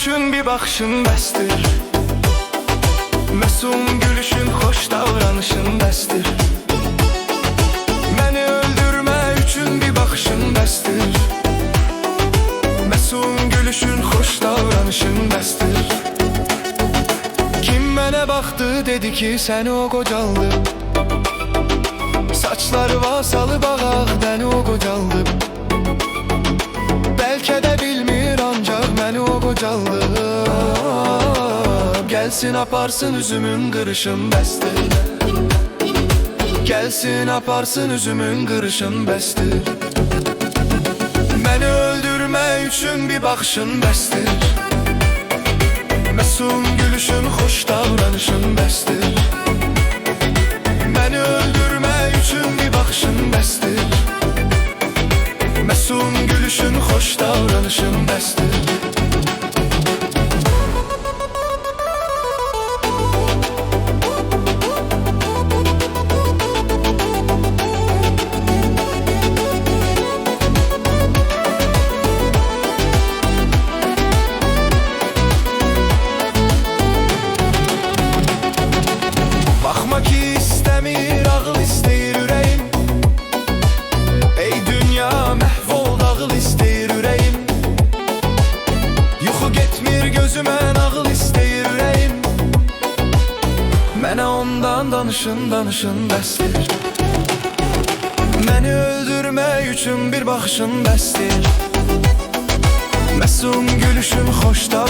üçün bir baxışın bəsdir. Məsum gülüşün, xoş davranışın bəsdir. Məni öldürmə üçün bir baxışın bəsdir. Məsum gülüşün, xoş davranışın bəsdir. Kim mənə baxdı, dedi ki səni o qocaldı. Saçları vasalı bağaq, bəni o qocaldı. Bəlkə də bilmir, ancaq məni o qocaldı. Gəlsin aparsın üzümün qırışın bəsdir. Gəlsin aparsın üzümün qırışın bəsdir. Məni öldürmək üçün bir baxışın bəsdir. Məsum gülüşün, xoş davranışın bəsdir. Məni öldürmək üçün bir baxışın bəsdir. Məsum gülüşün, xoş davranışın bəsdir. Baxma ki istəmir, ağıl istəyir ürəyim. Ey dünya məhv ol, ağıl istəyir ürəyim. Yuxu getmir gözümə, ağıl istəyir ürəyim. Mənə ondan danışın, danışın bəsdir. Məni öldürmək üçün bir baxışın bəsdir. Məsum gülüşün, xoş davranışın